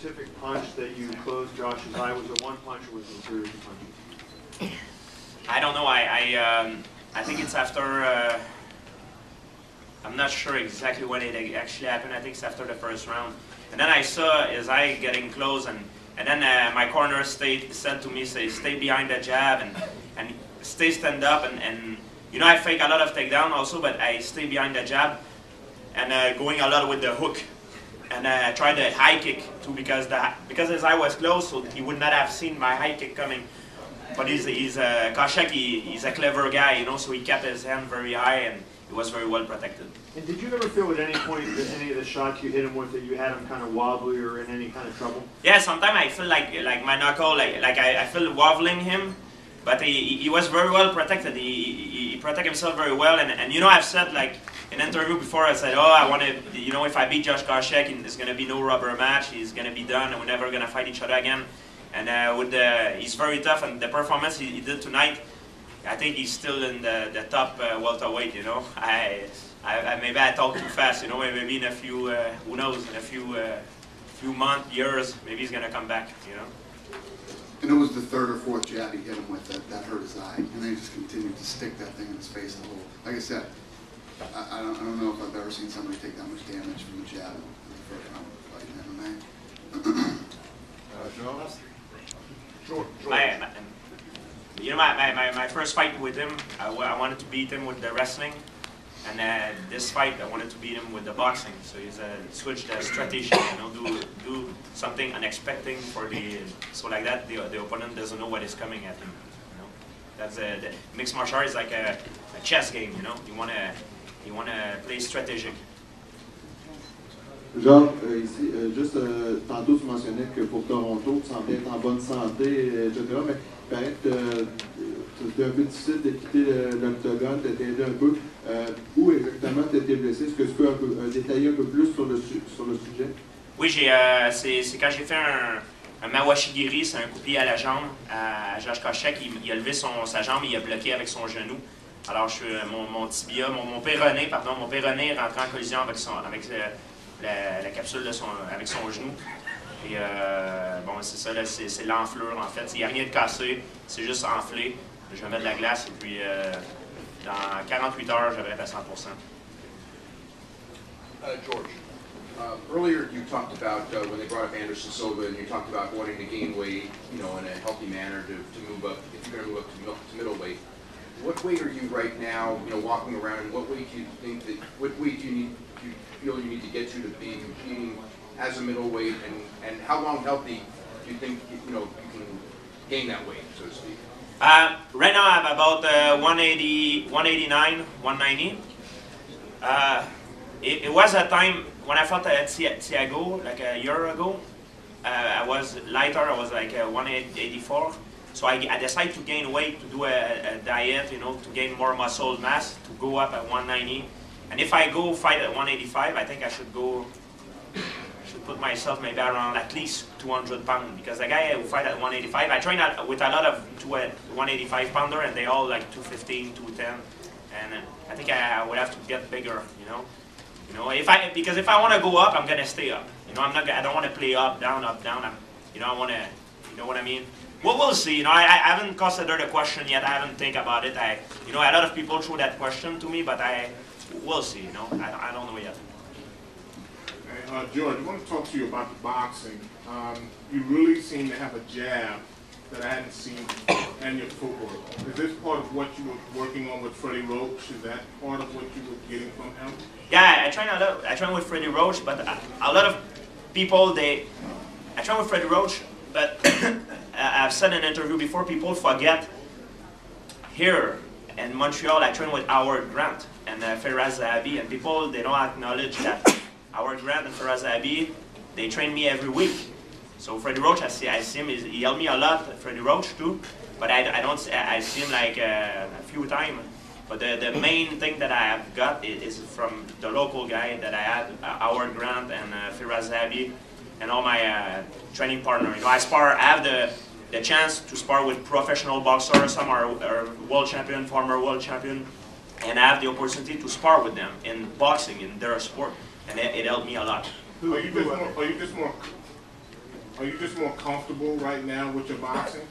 specific punch that you closed Josh's eye? Was it one punch or was it a series of punches? I don't know. I think it's after. I'm not sure exactly when it actually happened. I think it's after the first round. And then I saw his eye getting close, and then my corner said to me, stay behind the jab and stand up. And you know, I fake a lot of takedown also, but I stay behind the jab and going a lot with the hook. And I tried the high kick too because his eye was closed, so he would not have seen my high kick coming. But Koscheck, he's a clever guy, you know, so he kept his hand very high and he was very well protected. And did you ever feel at any point that any of the shots you hit him with that you had him kind of wobbly or in any kind of trouble? Yeah, sometimes I feel like my knuckle, I feel wobbling him, but he was very well protected. He protected himself very well, and you know, I've said like in an interview before, I said, oh, I want to, you know, if I beat Josh Koscheck, there's going to be no rubber match. He's going to be done, and we're never going to fight each other again. And he's very tough, and the performance he did tonight, I think he's still in the top welterweight. You know, maybe I talk too fast. You know, maybe in a few, who knows, in a few months, years, maybe he's gonna come back. You know. And it was the third or fourth jab he hit him with that hurt his eye, and then he just continued to stick that thing in his face the whole. Like I said, I don't know if I've ever seen somebody take that much damage from the jab in the first round of the fight in MMA. George. You know, my first fight with him, I wanted to beat him with the wrestling, and this fight I wanted to beat him with the boxing. So he's switched the strategy, you know, do something unexpected for so like that the opponent doesn't know what is coming at him. You know, that's the mixed martial art is like a chess game. You know, you wanna play strategic. Jean, ici, juste tantôt tu mentionnais que pour Toronto, tu semblais être en bonne santé, etc. Mais il paraît que c'était un peu difficile de quitter l'octogone, de t'aider un peu. Où exactement tu étais blessé? Est-ce que tu peux détailler un peu plus sur le sujet? Oui, c'est quand j'ai fait un Mawashigiri, c'est un coup de pied à la jambe à Josh Koscheck. Il a levé sa jambe, il a bloqué avec son genou. Alors mon tibia, mon péroné, pardon, mon péroné est rentré en collision avec la capsule avec son genou. Et bon, c'est ça, c'est l'enflure en fait. Il n'y a rien de cassé, c'est juste enflé. Je vais mettre de la glace et puis dans 48 heures, je devrais être à 100%. George, earlier you talked about when they brought up Anderson Silva, and you talked about wanting to gain weight, you know, in a healthy manner to move up, if you're going to move up to middleweight. What weight are you right now, you know, walking around, and what weight do you think what weight do you feel you need to get to be competing as a middleweight, and how long healthy do you think, you know, you can gain that weight, so to speak? Right now I'm about 180, 189, 190. It was a time when I fought at Thiago, like a year ago. I was lighter, I was like 184. So I decided to gain weight, to do a diet, you know, to gain more muscle mass, to go up at 190. And if I go fight at 185, I think I should put myself maybe around at least 200 pounds, because the guy who fight at 185, I train with a lot of 185 pounder, and they all like 215, 210, and I think I would have to get bigger, you know. Because if I want to go up, I'm gonna stay up. You know, I don't want to play up, down. You know, I want to, you know what I mean. Well, we'll see. You know, I haven't considered the question yet. I haven't think about it. You know, a lot of people throw that question to me, but we'll see. You know, I don't know yet. George, I want to talk to you about the boxing. You really seem to have a jab that I hadn't seen in your footwork. Is this part of what you were working on with Freddie Roach? Is that part of what you were getting from him? Yeah, I train with Freddie Roach, but a lot of people, I train with Freddie Roach, but I've said in an interview before, people forget here in Montreal, I train with Howard Grant and Firas Zahabi, and people, they don't acknowledge that Howard Grant and Firas Zahabi, they train me every week. So Freddie Roach, I see him, he helped me a lot, Freddie Roach too, but I see him like a few times. But the main thing that I have got is from the local guy that I had, Howard Grant and Firas Zahabi, and all my training partners. You know, I have the chance to spar with professional boxers. Some are world champion, former world champion, and I have the opportunity to spar with them in boxing, in their sport, and it helped me a lot. Are you just more Are you just more comfortable right now with your boxing?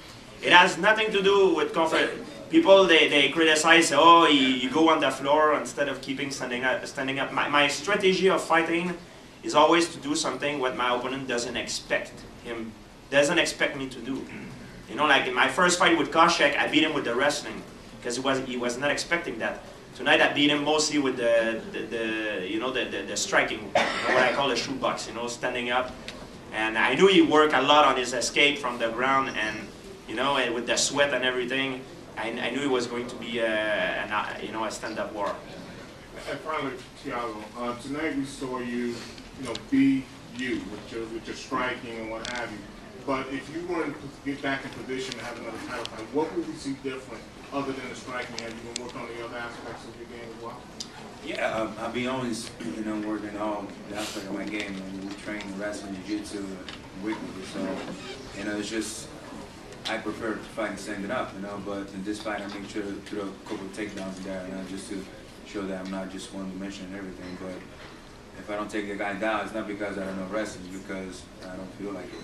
It has nothing to do with comfort. People, they criticize, oh, you go on the floor instead of keeping standing up. My strategy of fighting is always to do something what my opponent doesn't expect me to do. You know, like in my first fight with Koscheck, I beat him with the wrestling because he was not expecting that. Tonight I beat him mostly with the striking, what I call the shootbox, you know, standing up. And I knew he worked a lot on his escape from the ground, and you know, and with the sweat and everything, I knew it was going to be a stand-up war. And finally, Thiago, tonight we saw you, be you with your striking and what have you. But if you were to get back in position to have another title fight, what would we see different other than the striking? Have you been working on the other aspects of your game as well? Yeah, I'll be always, working all the aspect of my game. We train wrestling, jiu-jitsu weekly, so, it's just, I prefer to fight and stand it up, but in this fight I make sure to do a couple of takedowns there, just to show that I'm not just one dimension and everything. But if I don't take the guy down, it's not because I don't know wrestling, it's because I don't feel like it.